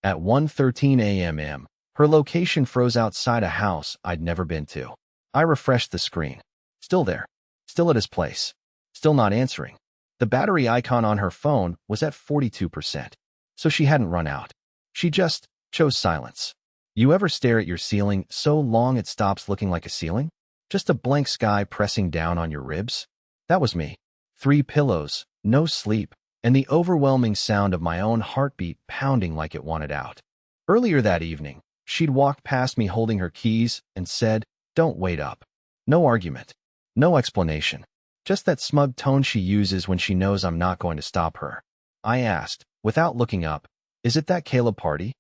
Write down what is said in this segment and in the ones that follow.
At 1:13 a.m., her location froze outside a house I'd never been to. I refreshed the screen. Still there. Still at his place. Still not answering. The battery icon on her phone was at 42%. So she hadn't run out. She just chose silence. You ever stare at your ceiling so long it stops looking like a ceiling? Just a blank sky pressing down on your ribs? That was me. 3 pillows, no sleep, and the overwhelming sound of my own heartbeat pounding like it wanted out. Earlier that evening, she'd walked past me holding her keys and said, "Don't wait up." No argument. No explanation. Just that smug tone she uses when she knows I'm not going to stop her. I asked, without looking up, "Is it that Caleb party?"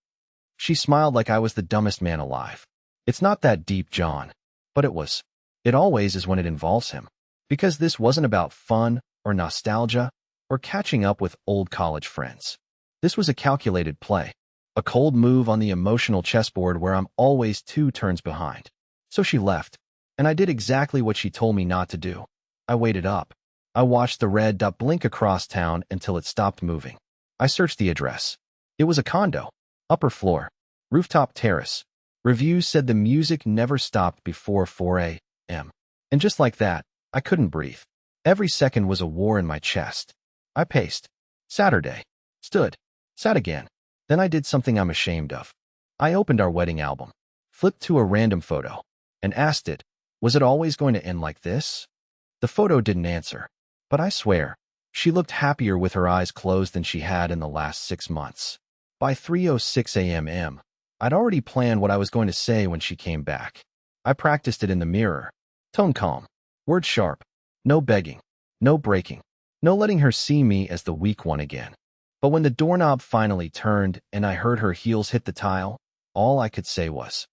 She smiled like I was the dumbest man alive. "It's not that deep, John." But it was. It always is when it involves him. Because this wasn't about fun or nostalgia or catching up with old college friends. This was a calculated play. A cold move on the emotional chessboard where I'm always 2 turns behind. So she left, and I did exactly what she told me not to do. I waited up. I watched the red dot blink across town until it stopped moving. I searched the address. It was a condo. Upper floor. Rooftop terrace. Reviews said the music never stopped before 4 a.m. And just like that, I couldn't breathe. Every second was a war in my chest. I paced. Saturday. Stood. Sat again. Then I did something I'm ashamed of. I opened our wedding album, flipped to a random photo, and asked it, was it always going to end like this? The photo didn't answer, but I swear, she looked happier with her eyes closed than she had in the last 6 months. By 3:06 a.m., I'd already planned what I was going to say when she came back. I practiced it in the mirror. Tone calm. Word sharp. No begging. No breaking. No letting her see me as the weak one again. But when the doorknob finally turned and I heard her heels hit the tile, all I could say was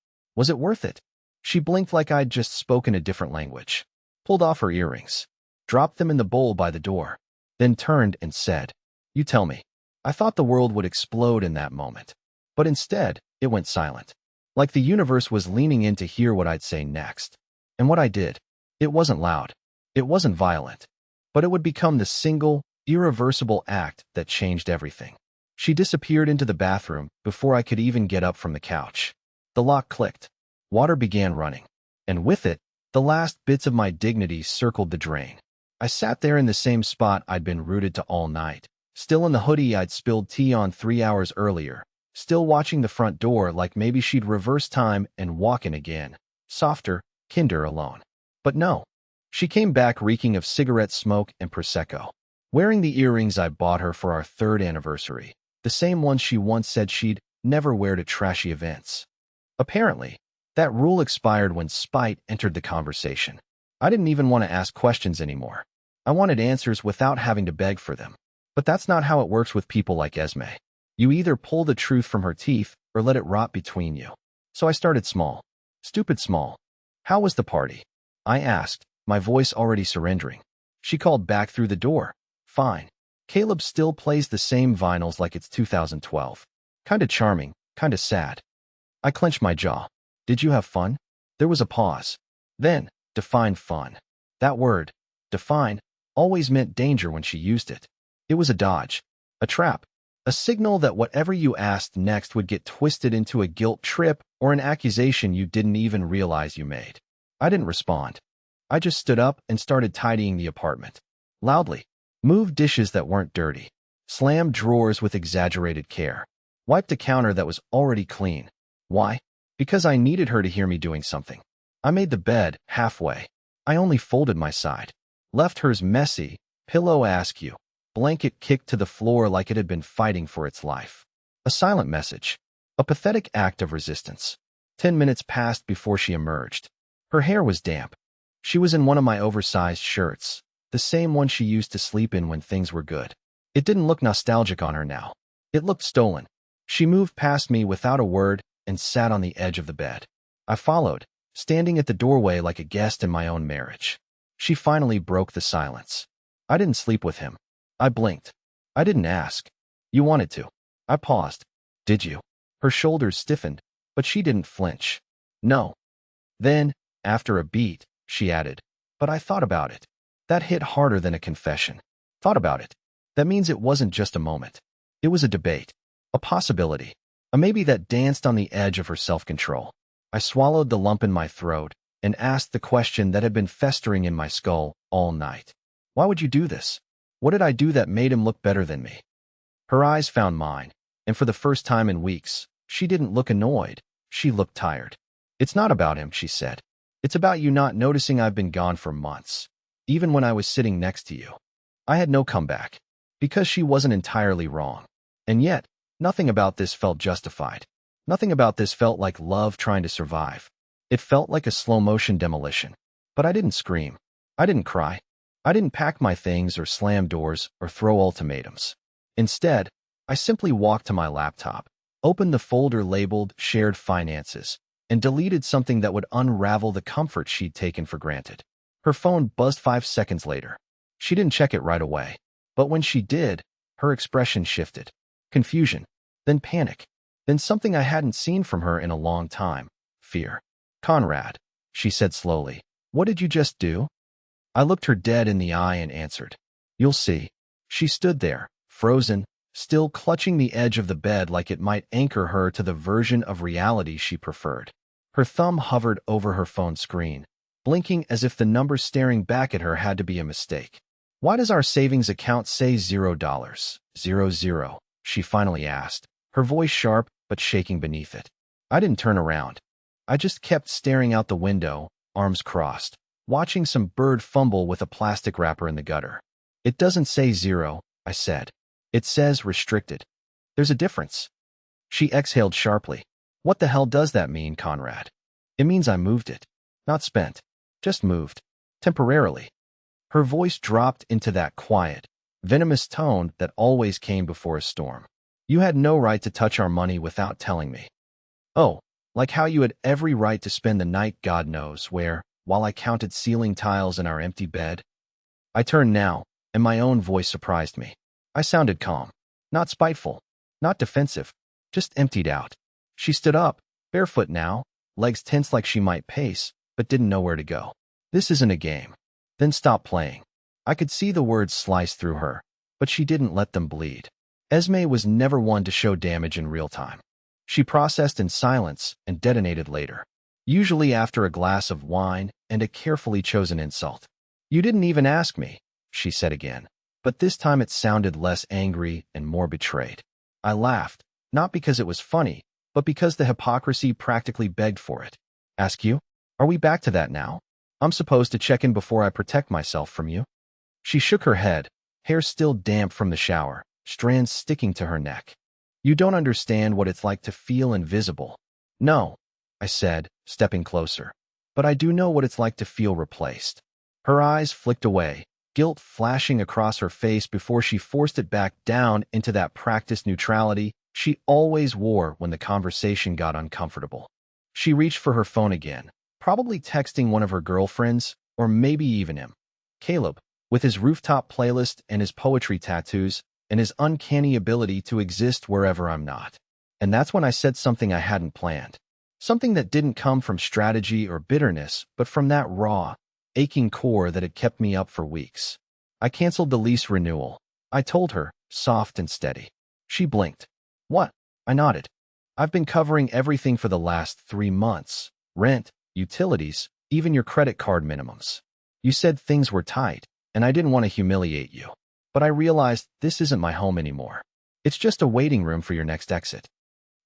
it worth it? She blinked like I'd just spoken a different language, pulled off her earrings, dropped them in the bowl by the door, then turned and said, "You tell me." I thought the world would explode in that moment, but instead, it went silent, like the universe was leaning in to hear what I'd say next. And what I did, it wasn't loud, it wasn't violent, but it would become the single, irreversible act that changed everything. She disappeared into the bathroom before I could even get up from the couch. The lock clicked. Water began running, and with it, the last bits of my dignity circled the drain. I sat there in the same spot I'd been rooted to all night, still in the hoodie I'd spilled tea on 3 hours earlier, still watching the front door like maybe she'd reverse time and walk in again, softer, kinder alone. But no. She came back reeking of cigarette smoke and Prosecco, wearing the earrings I bought her for our 3rd anniversary, the same ones she once said she'd never wear to trashy events. Apparently, that rule expired when spite entered the conversation. I didn't even want to ask questions anymore. I wanted answers without having to beg for them. But that's not how it works with people like Esme. You either pull the truth from her teeth or let it rot between you. So I started small. Stupid small. "How was the party?" I asked, my voice already surrendering. She called back through the door. "Fine. Caleb still plays the same vinyls like it's 2012. Kinda charming, kinda sad." I clenched my jaw. "Did you have fun?" There was a pause. Then, define fun. That word, define, always meant danger when she used it. It was a dodge, a trap, a signal that whatever you asked next would get twisted into a guilt trip or an accusation you didn't even realize you made. I didn't respond. I just stood up and started tidying the apartment. Loudly. Moved dishes that weren't dirty. Slammed drawers with exaggerated care. Wiped a counter that was already clean. Why? Because I needed her to hear me doing something. I made the bed halfway. I only folded my side. Left hers messy, pillow askew, blanket kicked to the floor like it had been fighting for its life. A silent message. A pathetic act of resistance. 10 minutes passed before she emerged. Her hair was damp. She was in one of my oversized shirts, the same one she used to sleep in when things were good. It didn't look nostalgic on her now. It looked stolen. She moved past me without a word and sat on the edge of the bed. I followed, standing at the doorway like a guest in my own marriage. She finally broke the silence. "I didn't sleep with him." I blinked. "I didn't ask." "You wanted to." I paused. "Did you?" Her shoulders stiffened, but she didn't flinch. "No." Then, after a beat, she added, "But I thought about it." That hit harder than a confession. Thought about it. That means it wasn't just a moment. It was a debate. A possibility. A maybe that danced on the edge of her self-control. I swallowed the lump in my throat and asked the question that had been festering in my skull all night. Why would you do this? What did I do that made him look better than me? Her eyes found mine, and for the first time in weeks, she didn't look annoyed. She looked tired. It's not about him, she said. It's about you not noticing I've been gone for months, even when I was sitting next to you. I had no comeback, because she wasn't entirely wrong. And yet, nothing about this felt justified. Nothing about this felt like love trying to survive. It felt like a slow-motion demolition. But I didn't scream. I didn't cry. I didn't pack my things or slam doors or throw ultimatums. Instead, I simply walked to my laptop, opened the folder labeled Shared Finances, and deleted something that would unravel the comfort she'd taken for granted. Her phone buzzed 5 seconds later. She didn't check it right away, but when she did, her expression shifted. Confusion, then panic, then something I hadn't seen from her in a long time, fear. Conrad, she said slowly, what did you just do? I looked her dead in the eye and answered, you'll see. She stood there, frozen, still clutching the edge of the bed like it might anchor her to the version of reality she preferred. Her thumb hovered over her phone screen, blinking as if the number staring back at her had to be a mistake. Why does our savings account say $0? 00, she finally asked, her voice sharp but shaking beneath it. I didn't turn around. I just kept staring out the window, arms crossed, watching some bird fumble with a plastic wrapper in the gutter. It doesn't say 0, I said. It says restricted. There's a difference. She exhaled sharply. What the hell does that mean, Conrad? It means I moved it. Not spent. Just moved. Temporarily. Her voice dropped into that quiet, venomous tone that always came before a storm. You had no right to touch our money without telling me. Oh, like how you had every right to spend the night God knows where, while I counted ceiling tiles in our empty bed. I turned now, and my own voice surprised me. I sounded calm. Not spiteful. Not defensive. Just emptied out. She stood up, barefoot now, legs tense like she might pace, but didn't know where to go. This isn't a game. Then stop playing. I could see the words slice through her, but she didn't let them bleed. Esme was never one to show damage in real time. She processed in silence and detonated later, usually after a glass of wine and a carefully chosen insult. You didn't even ask me, she said again, but this time it sounded less angry and more betrayed. I laughed, not because it was funny, but because the hypocrisy practically begged for it. Ask you? Are we back to that now? I'm supposed to check in before I protect myself from you? She shook her head, hair still damp from the shower, strands sticking to her neck. You don't understand what it's like to feel invisible. No, I said, stepping closer. But I do know what it's like to feel replaced. Her eyes flicked away, guilt flashing across her face before she forced it back down into that practiced neutrality she always wore when the conversation got uncomfortable. She reached for her phone again, probably texting one of her girlfriends, or maybe even him. Caleb, with his rooftop playlist and his poetry tattoos, and his uncanny ability to exist wherever I'm not. And that's when I said something I hadn't planned. Something that didn't come from strategy or bitterness, but from that raw, aching core that had kept me up for weeks. I canceled the lease renewal. I told her, soft and steady. She blinked. What? I nodded. I've been covering everything for the last 3 months. Rent, utilities, even your credit card minimums. You said things were tight, and I didn't want to humiliate you. But I realized this isn't my home anymore. It's just a waiting room for your next exit.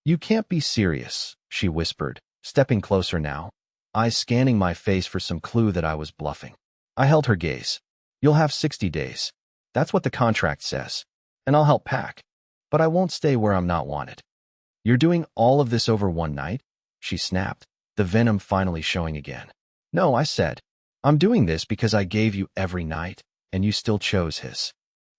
You can't be serious, she whispered, stepping closer now, eyes scanning my face for some clue that I was bluffing. I held her gaze. You'll have 60 days. That's what the contract says. And I'll help pack. But I won't stay where I'm not wanted. You're doing all of this over one night? She snapped, the venom finally showing again. No, I said. I'm doing this because I gave you every night, and you still chose his.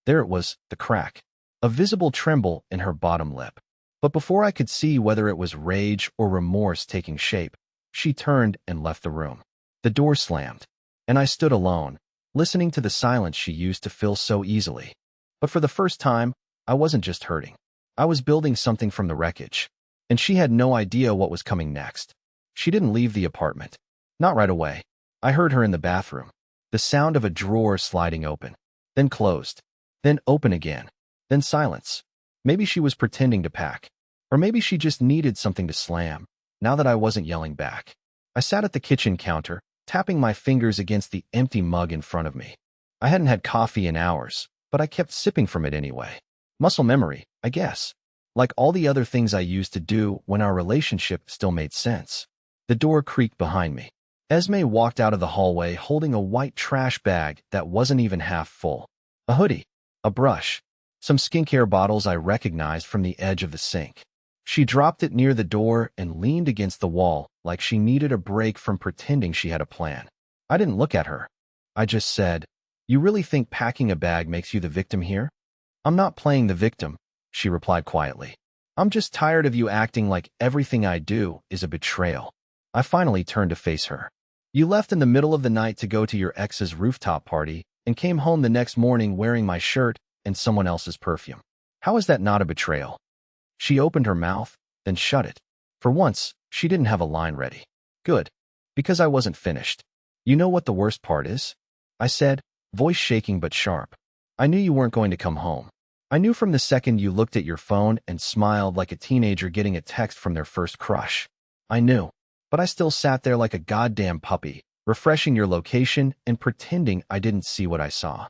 There it was, the crack, a visible tremble in her bottom lip. But before I could see whether it was rage or remorse taking shape, she turned and left the room. The door slammed, and I stood alone, listening to the silence she used to fill so easily. But for the first time, I wasn't just hurting. I was building something from the wreckage, and she had no idea what was coming next. She didn't leave the apartment. Not right away. I heard her in the bathroom, the sound of a drawer sliding open, then closed. Then open again. Then silence. Maybe she was pretending to pack. Or maybe she just needed something to slam, now that I wasn't yelling back. I sat at the kitchen counter, tapping my fingers against the empty mug in front of me. I hadn't had coffee in hours, but I kept sipping from it anyway. Muscle memory, I guess. Like all the other things I used to do when our relationship still made sense. The door creaked behind me. Esme walked out of the hallway holding a white trash bag that wasn't even half full. A hoodie, a brush, some skincare bottles I recognized from the edge of the sink. She dropped it near the door and leaned against the wall like she needed a break from pretending she had a plan. I didn't look at her. I just said, "You really think packing a bag makes you the victim here?" "I'm not playing the victim," she replied quietly. "I'm just tired of you acting like everything I do is a betrayal." I finally turned to face her. "You left in the middle of the night to go to your ex's rooftop party and came home the next morning wearing my shirt and someone else's perfume. How is that not a betrayal?" She opened her mouth, then shut it. For once, she didn't have a line ready. Good, because I wasn't finished. "You know what the worst part is?" I said, voice shaking but sharp. "I knew you weren't going to come home. I knew from the second you looked at your phone and smiled like a teenager getting a text from their first crush. I knew, but I still sat there like a goddamn puppy, refreshing your location and pretending I didn't see what I saw."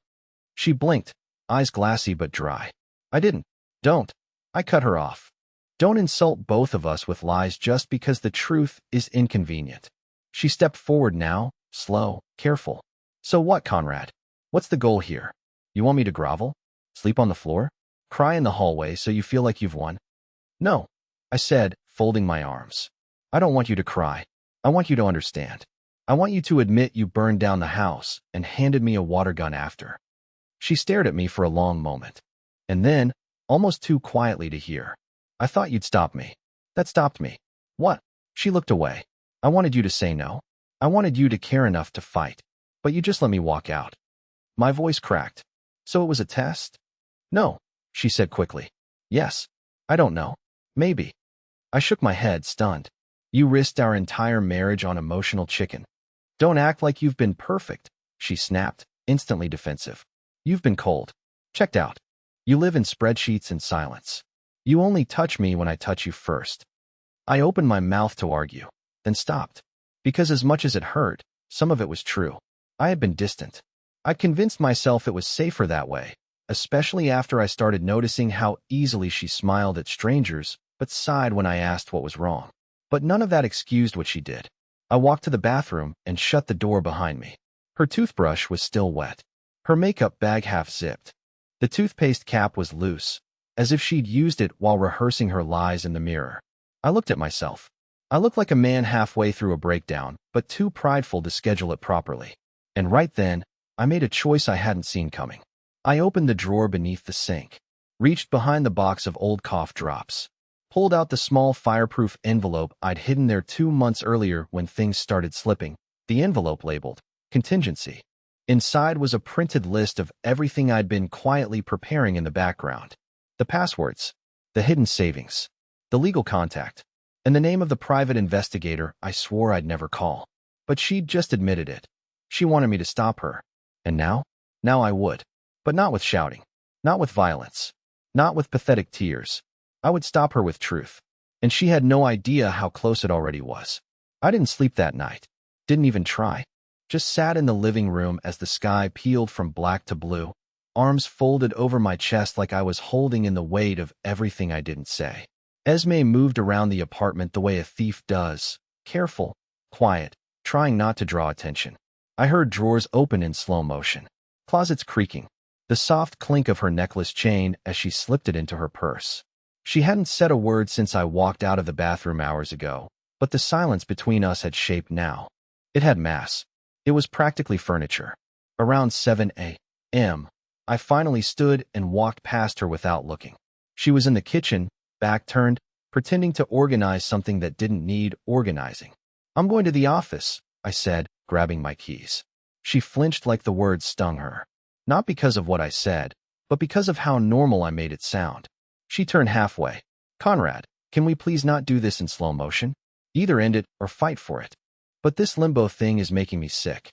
She blinked, eyes glassy but dry. "I didn't. Don't." I cut her off. "Don't insult both of us with lies just because the truth is inconvenient." She stepped forward now, slow, careful. "So what, Conrad? What's the goal here? You want me to grovel? Sleep on the floor? Cry in the hallway so you feel like you've won?" "No," I said, folding my arms. "I don't want you to cry. I want you to understand. I want you to admit you burned down the house and handed me a water gun after." She stared at me for a long moment. And then, almost too quietly to hear, "I thought you'd stop me." "That stopped me." "What?" She looked away. "I wanted you to say no. I wanted you to care enough to fight. But you just let me walk out." My voice cracked. "So it was a test?" "No," she said quickly. "Yes. I don't know. Maybe." I shook my head, stunned. "You risked our entire marriage on emotional chicken." "Don't act like you've been perfect," she snapped, instantly defensive. "You've been cold. Checked out. You live in spreadsheets and silence. You only touch me when I touch you first." I opened my mouth to argue, then stopped. Because as much as it hurt, some of it was true. I had been distant. I'd convinced myself it was safer that way, especially after I started noticing how easily she smiled at strangers but sighed when I asked what was wrong. But none of that excused what she did. I walked to the bathroom and shut the door behind me. Her toothbrush was still wet. Her makeup bag half zipped. The toothpaste cap was loose, as if she'd used it while rehearsing her lies in the mirror. I looked at myself. I looked like a man halfway through a breakdown, but too prideful to schedule it properly. And right then, I made a choice I hadn't seen coming. I opened the drawer beneath the sink, reached behind the box of old cough drops, pulled out the small fireproof envelope I'd hidden there 2 months earlier when things started slipping, the envelope labeled contingency. Inside was a printed list of everything I'd been quietly preparing in the background. The passwords, the hidden savings, the legal contact, and the name of the private investigator I swore I'd never call. But she'd just admitted it. She wanted me to stop her. And now? Now I would. But not with shouting. Not with violence. Not with pathetic tears. I would stop her with truth. And she had no idea how close it already was. I didn't sleep that night. Didn't even try. Just sat in the living room as the sky peeled from black to blue, arms folded over my chest like I was holding in the weight of everything I didn't say. Esme moved around the apartment the way a thief does, careful, quiet, trying not to draw attention. I heard drawers open in slow motion, closets creaking, the soft clink of her necklace chain as she slipped it into her purse. She hadn't said a word since I walked out of the bathroom hours ago, but the silence between us had shape now. It had mass. It was practically furniture. Around 7 a.m., I finally stood and walked past her without looking. She was in the kitchen, back turned, pretending to organize something that didn't need organizing. "I'm going to the office," I said, grabbing my keys. She flinched like the words stung her. Not because of what I said, but because of how normal I made it sound. She turned halfway. "Conrad, can we please not do this in slow motion? Either end it or fight for it. But this limbo thing is making me sick."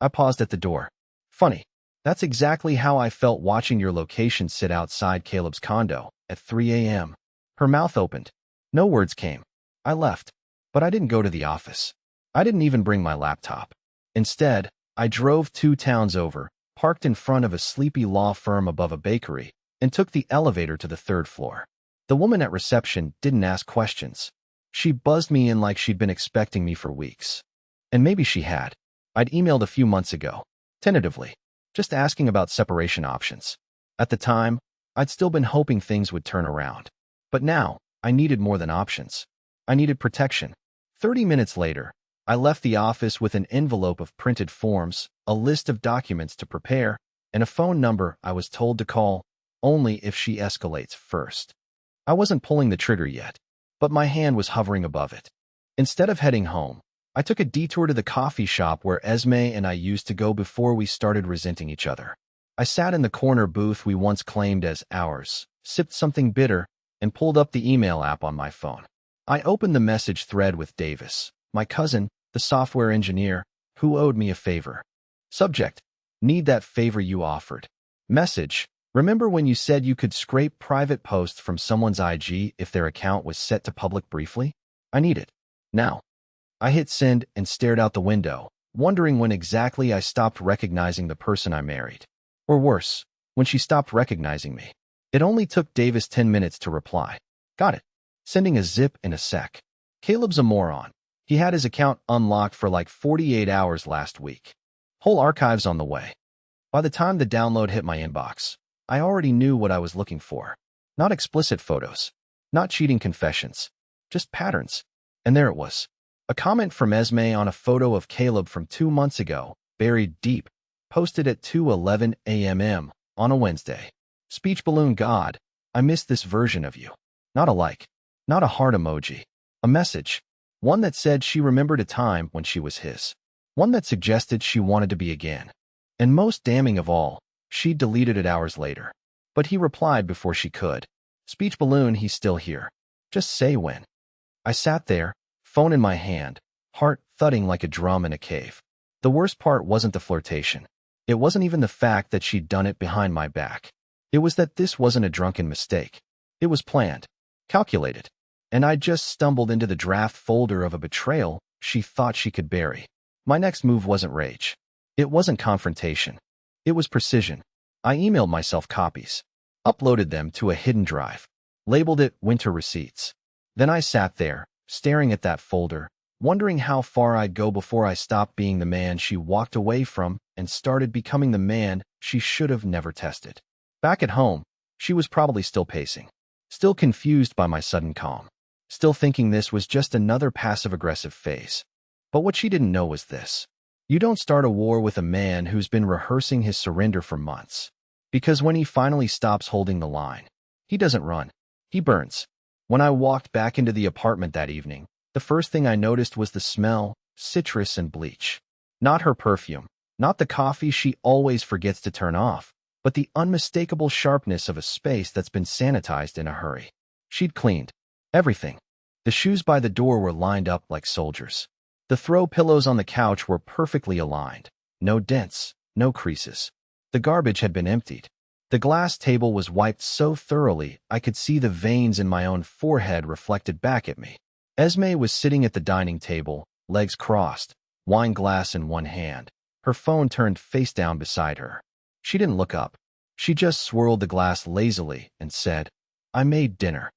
I paused at the door. "Funny. That's exactly how I felt watching your location sit outside Caleb's condo at 3 a.m. Her mouth opened, No words came. I left, but I didn't go to the office. I didn't even bring my laptop. Instead, I drove 2 towns over, parked in front of a sleepy law firm above a bakery, and took the elevator to the 3rd floor. The woman at reception didn't ask questions. She buzzed me in like she'd been expecting me for weeks. And maybe she had. I'd emailed a few months ago, tentatively, just asking about separation options. At the time, I'd still been hoping things would turn around. But now, I needed more than options. I needed protection. 30 minutes later, I left the office with an envelope of printed forms, a list of documents to prepare, and a phone number I was told to call only if she escalates first. I wasn't pulling the trigger yet, but my hand was hovering above it. Instead of heading home, I took a detour to the coffee shop where Esme and I used to go before we started resenting each other. I sat in the corner booth we once claimed as ours, sipped something bitter, and pulled up the email app on my phone. I opened the message thread with Davis, my cousin, the software engineer, who owed me a favor. Subject: need that favor you offered. Message: remember when you said you could scrape private posts from someone's IG if their account was set to public briefly? I need it. Now. I hit send and stared out the window, wondering when exactly I stopped recognizing the person I married. Or worse, when she stopped recognizing me. It only took Davis 10 minutes to reply. Got it. Sending a zip in a sec. Caleb's a moron. He had his account unlocked for like 48 hours last week. Whole archives on the way. By the time the download hit my inbox, I already knew what I was looking for. Not explicit photos. Not cheating confessions. Just patterns. And there it was. A comment from Esme on a photo of Caleb from 2 months ago, buried deep, posted at 2:11 a.m. on a Wednesday. Speech balloon God, I missed this version of you. Not a like. Not a heart emoji. A message. One that said she remembered a time when she was his. One that suggested she wanted to be again. And most damning of all, she deleted it hours later. But he replied before she could. Speech balloon, he's still here. Just say when. I sat there, phone in my hand, heart thudding like a drum in a cave. The worst part wasn't the flirtation. It wasn't even the fact that she'd done it behind my back. It was that this wasn't a drunken mistake. It was planned, calculated, and I just stumbled into the draft folder of a betrayal she thought she could bury. My next move wasn't rage. It wasn't confrontation. It was precision. I emailed myself copies, uploaded them to a hidden drive, labeled it Winter Receipts. Then I sat there, staring at that folder, wondering how far I'd go before I stopped being the man she walked away from and started becoming the man she should have never tested. Back at home, she was probably still pacing, still confused by my sudden calm, still thinking this was just another passive-aggressive phase. But what she didn't know was this. You don't start a war with a man who's been rehearsing his surrender for months. Because when he finally stops holding the line, he doesn't run. He burns. When I walked back into the apartment that evening, the first thing I noticed was the smell, citrus and bleach. Not her perfume, not the coffee she always forgets to turn off, but the unmistakable sharpness of a space that's been sanitized in a hurry. She'd cleaned everything. The shoes by the door were lined up like soldiers. The throw pillows on the couch were perfectly aligned. No dents, no creases. The garbage had been emptied. The glass table was wiped so thoroughly I could see the veins in my own forehead reflected back at me. Esme was sitting at the dining table, legs crossed, wine glass in one hand, her phone turned face down beside her. She didn't look up. She just swirled the glass lazily and said, I made dinner.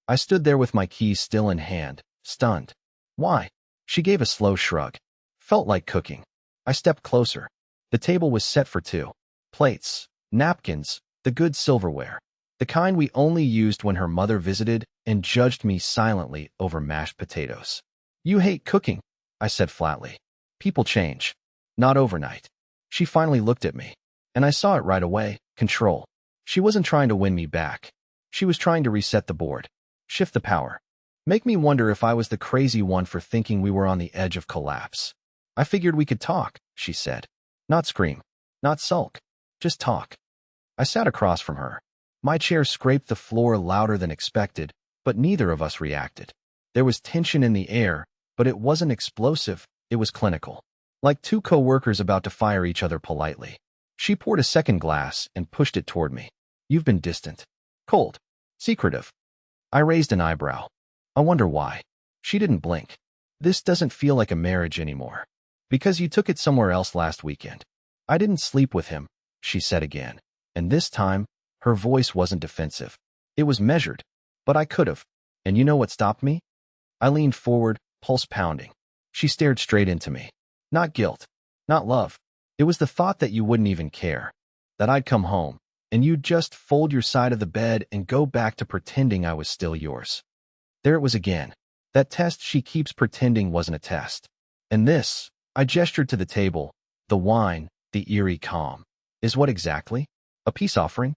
I stood there with my keys still in hand, stunned. Why? She gave a slow shrug. Felt like cooking. I stepped closer. The table was set for 2. Plates, napkins, the good silverware. The kind we only used when her mother visited and judged me silently over mashed potatoes. You hate cooking, I said flatly. People change. Not overnight. She finally looked at me. And I saw it right away. Control. She wasn't trying to win me back. She was trying to reset the board. Shift the power. Make me wonder if I was the crazy one for thinking we were on the edge of collapse. I figured we could talk, she said. Not scream. Not sulk. Just talk. I sat across from her. My chair scraped the floor louder than expected, but neither of us reacted. There was tension in the air, but it wasn't explosive, it was clinical. Like 2 co-workers about to fire each other politely. She poured a second glass and pushed it toward me. You've been distant. Cold. Secretive. I raised an eyebrow. I wonder why. She didn't blink. This doesn't feel like a marriage anymore. Because you took it somewhere else last weekend. I didn't sleep with him, she said again. And this time, her voice wasn't defensive. It was measured. But I could have. And you know what stopped me? I leaned forward, pulse pounding. She stared straight into me. Not guilt. Not love. It was the thought that you wouldn't even care. That I'd come home, and you'd just fold your side of the bed and go back to pretending I was still yours. There it was again. That test she keeps pretending wasn't a test. And this, I gestured to the table, the wine, the eerie calm. Is what exactly? A peace offering?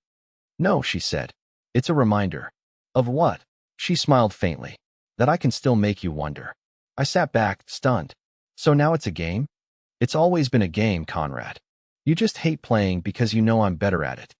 No, she said. It's a reminder. Of what? She smiled faintly. That I can still make you wonder. I sat back, stunned. So now it's a game? It's always been a game, Conrad. You just hate playing because you know I'm better at it.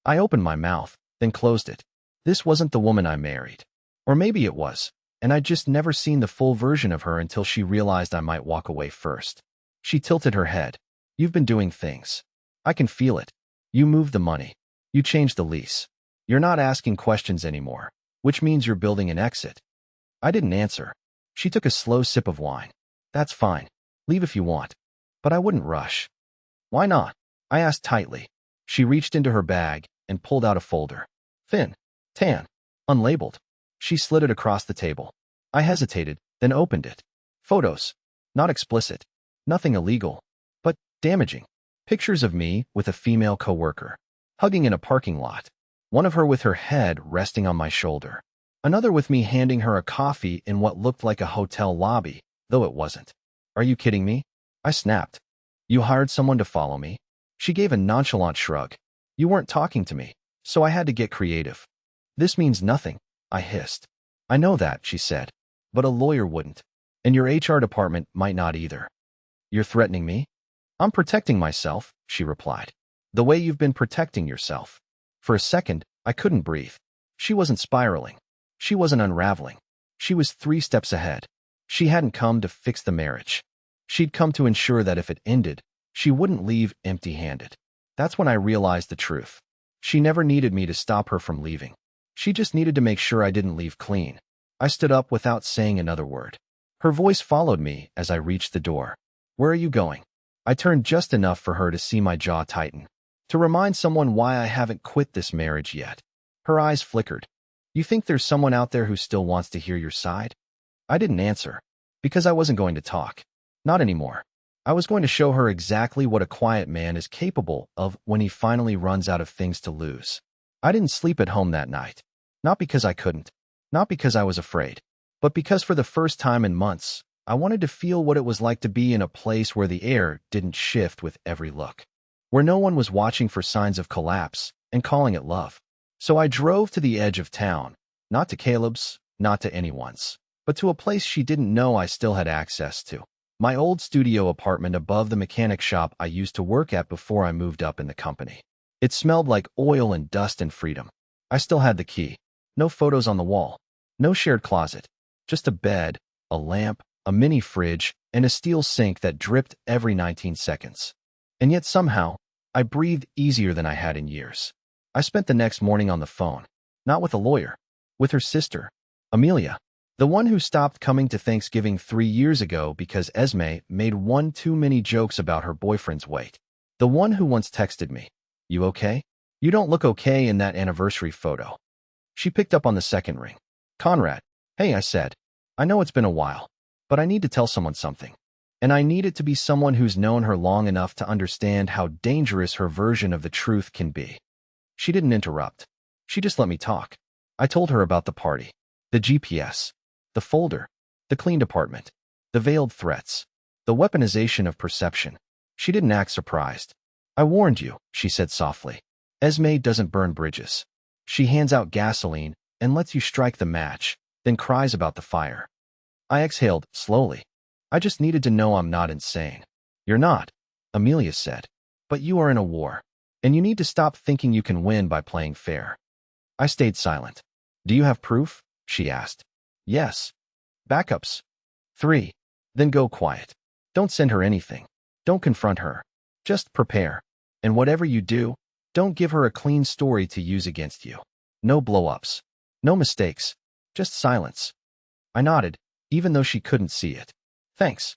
I opened my mouth, then closed it. This wasn't the woman I married. Or maybe it was, and I'd just never seen the full version of her until she realized I might walk away first. She tilted her head. You've been doing things. I can feel it. You moved the money. You changed the lease. You're not asking questions anymore, which means you're building an exit. I didn't answer. She took a slow sip of wine. That's fine. Leave if you want. But I wouldn't rush. Why not? I asked tightly. She reached into her bag and pulled out a folder. Thin, tan, unlabeled. She slid it across the table. I hesitated, then opened it. Photos. Not explicit. Nothing illegal. But damaging. Pictures of me with a female coworker. Hugging in a parking lot. One of her with her head resting on my shoulder. Another with me handing her a coffee in what looked like a hotel lobby, though it wasn't. Are you kidding me? I snapped. You hired someone to follow me? She gave a nonchalant shrug. You weren't talking to me, so I had to get creative. This means nothing, I hissed. I know that, she said. But a lawyer wouldn't. And your HR department might not either. You're threatening me? I'm protecting myself, she replied. The way you've been protecting yourself. For a second, I couldn't breathe. She wasn't spiraling. She wasn't unraveling. She was 3 steps ahead. She hadn't come to fix the marriage. She'd come to ensure that if it ended, she wouldn't leave empty-handed. That's when I realized the truth. She never needed me to stop her from leaving. She just needed to make sure I didn't leave clean. I stood up without saying another word. Her voice followed me as I reached the door. Where are you going? I turned just enough for her to see my jaw tighten. To remind someone why I haven't quit this marriage yet. Her eyes flickered. You think there's someone out there who still wants to hear your side? I didn't answer. Because I wasn't going to talk. Not anymore. I was going to show her exactly what a quiet man is capable of when he finally runs out of things to lose. I didn't sleep at home that night. Not because I couldn't. Not because I was afraid. But because for the first time in months, I wanted to feel what it was like to be in a place where the air didn't shift with every look. Where no one was watching for signs of collapse and calling it love. So I drove to the edge of town. Not to Caleb's, not to anyone's. But to a place she didn't know I still had access to. My old studio apartment above the mechanic shop I used to work at before I moved up in the company. It smelled like oil and dust and freedom. I still had the key. No photos on the wall. No shared closet. Just a bed, a lamp, a mini fridge, and a steel sink that dripped every 19 seconds. And yet somehow, I breathed easier than I had in years. I spent the next morning on the phone. Not with a lawyer. With her sister, Amelia. The one who stopped coming to Thanksgiving 3 years ago because Esme made one too many jokes about her boyfriend's weight. The one who once texted me, "You okay? You don't look okay in that anniversary photo." She picked up on the second ring. "Conrad." "Hey," I said. "I know it's been a while, but I need to tell someone something. And I need it to be someone who's known her long enough to understand how dangerous her version of the truth can be." She didn't interrupt. She just let me talk. I told her about the party, the GPS, the folder, the clean department, the veiled threats, the weaponization of perception. She didn't act surprised. "I warned you," she said softly. "Esme doesn't burn bridges. She hands out gasoline and lets you strike the match, then cries about the fire." I exhaled, slowly. I just needed to know I'm not insane. "You're not," Amelia said. "But you are in a war, and you need to stop thinking you can win by playing fair." I stayed silent. "Do you have proof?" she asked. "Yes." "Backups?" "3. Then go quiet. Don't send her anything. Don't confront her. Just prepare. And whatever you do, don't give her a clean story to use against you. No blow-ups. No mistakes. Just silence." I nodded, even though she couldn't see it. Thanks.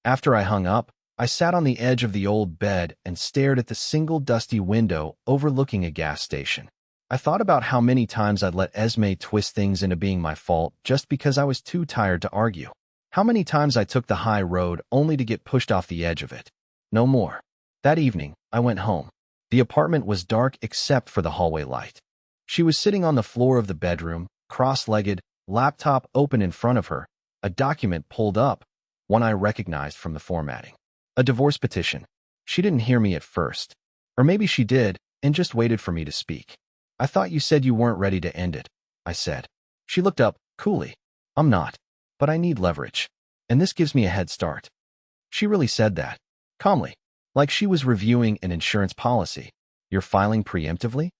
After I hung up, I sat on the edge of the old bed and stared at the single dusty window overlooking a gas station. I thought about how many times I'd let Esme twist things into being my fault just because I was too tired to argue. How many times I took the high road only to get pushed off the edge of it. No more. That evening, I went home. The apartment was dark except for the hallway light. She was sitting on the floor of the bedroom, cross-legged, laptop open in front of her, a document pulled up, one I recognized from the formatting. A divorce petition. She didn't hear me at first. Or maybe she did, and just waited for me to speak. I thought you said you weren't ready to end it, I said. She looked up, coolly. I'm not. But I need leverage. And this gives me a head start. She really said that. Calmly. Like she was reviewing an insurance policy. You're filing preemptively?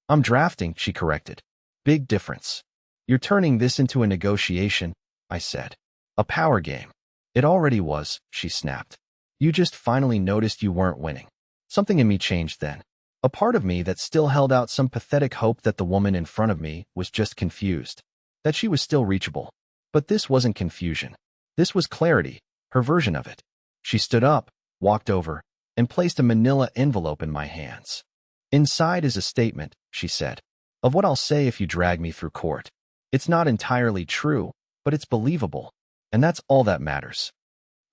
I'm drafting, she corrected. Big difference. You're turning this into a negotiation, I said. A power game. It already was, she snapped. You just finally noticed you weren't winning. Something in me changed then. A part of me that still held out some pathetic hope that the woman in front of me was just confused. That she was still reachable. But this wasn't confusion. This was clarity, her version of it. She stood up, walked over, and placed a manila envelope in my hands. Inside is a statement, she said, of what I'll say if you drag me through court. It's not entirely true, but it's believable. And that's all that matters.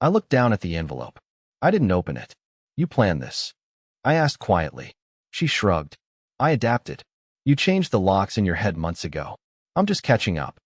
I looked down at the envelope. I didn't open it. You planned this. I asked quietly. She shrugged. I adapted. You changed the locks in your head months ago. I'm just catching up.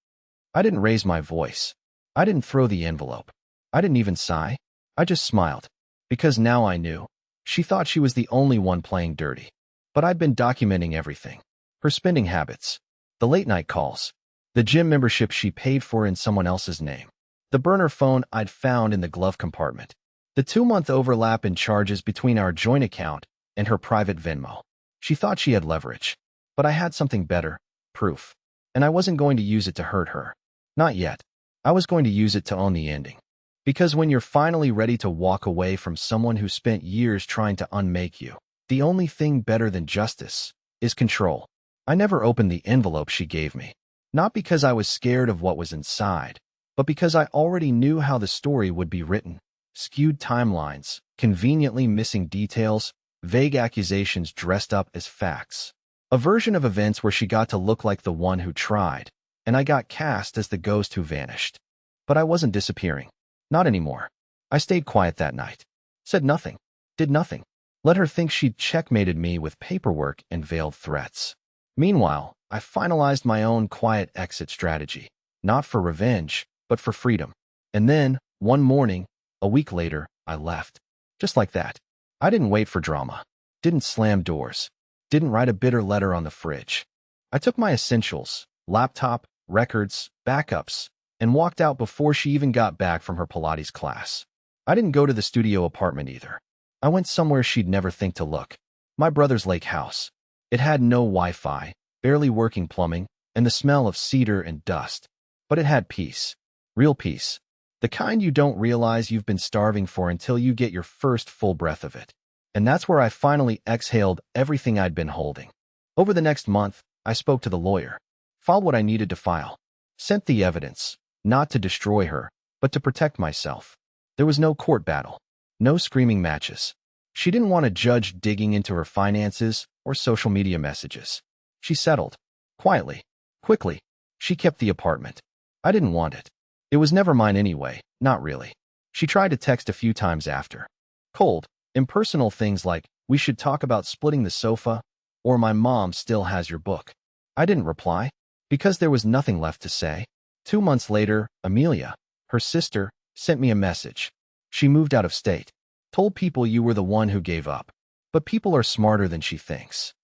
I didn't raise my voice. I didn't throw the envelope. I didn't even sigh. I just smiled. Because now I knew. She thought she was the only one playing dirty. But I'd been documenting everything. Her spending habits. The late-night calls. The gym membership she paid for in someone else's name. The burner phone I'd found in the glove compartment. The 2-month overlap in charges between our joint account and her private Venmo. She thought she had leverage. But I had something better. Proof. And I wasn't going to use it to hurt her. Not yet. I was going to use it to own the ending. Because when you're finally ready to walk away from someone who spent years trying to unmake you, the only thing better than justice is control. I never opened the envelope she gave me. Not because I was scared of what was inside, but because I already knew how the story would be written. Skewed timelines, conveniently missing details, vague accusations dressed up as facts. A version of events where she got to look like the one who tried, and I got cast as the ghost who vanished. But I wasn't disappearing. Not anymore. I stayed quiet that night. Said nothing. Did nothing. Let her think she'd checkmated me with paperwork and veiled threats. Meanwhile, I finalized my own quiet exit strategy. Not for revenge, but for freedom. And then, one morning, a week later, I left. Just like that. I didn't wait for drama. Didn't slam doors. Didn't write a bitter letter on the fridge. I took my essentials, laptop, records, backups, and walked out before she even got back from her Pilates class. I didn't go to the studio apartment either. I went somewhere she'd never think to look. My brother's lake house. It had no Wi-Fi, barely working plumbing, and the smell of cedar and dust. But it had peace. Real peace. The kind you don't realize you've been starving for until you get your first full breath of it. And that's where I finally exhaled everything I'd been holding. Over the next month, I spoke to the lawyer. Filed what I needed to file. Sent the evidence, not to destroy her, but to protect myself. There was no court battle. No screaming matches. She didn't want a judge digging into her finances or social media messages. She settled. Quietly. Quickly. She kept the apartment. I didn't want it. It was never mine anyway, not really. She tried to text a few times after. Cold, impersonal things like, we should talk about splitting the sofa, or my mom still has your book. I didn't reply, because there was nothing left to say. 2 months later, Amelia, her sister, sent me a message. She moved out of state. Told people you were the one who gave up. But people are smarter than she thinks.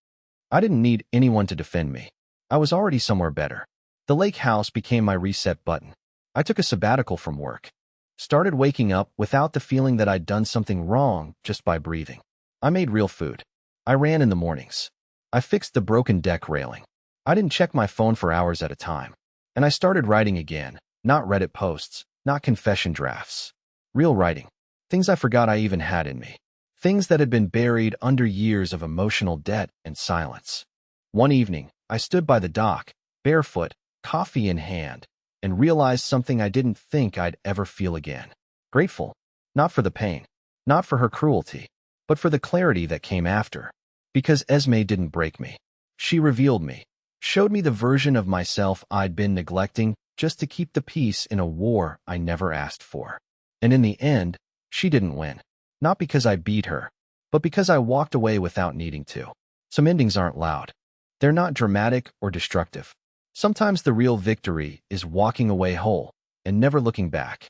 I didn't need anyone to defend me. I was already somewhere better. The lake house became my reset button. I took a sabbatical from work. Started waking up without the feeling that I'd done something wrong just by breathing. I made real food. I ran in the mornings. I fixed the broken deck railing. I didn't check my phone for hours at a time. And I started writing again, not Reddit posts, not confession drafts. Real writing. Things I forgot I even had in me. Things that had been buried under years of emotional debt and silence. One evening, I stood by the dock, barefoot, coffee in hand, and realized something I didn't think I'd ever feel again. Grateful. Not for the pain, not for her cruelty, but for the clarity that came after. Because Esme didn't break me. She revealed me, showed me the version of myself I'd been neglecting just to keep the peace in a war I never asked for. And in the end, she didn't win. Not because I beat her, but because I walked away without needing to. Some endings aren't loud. They're not dramatic or destructive. Sometimes the real victory is walking away whole and never looking back.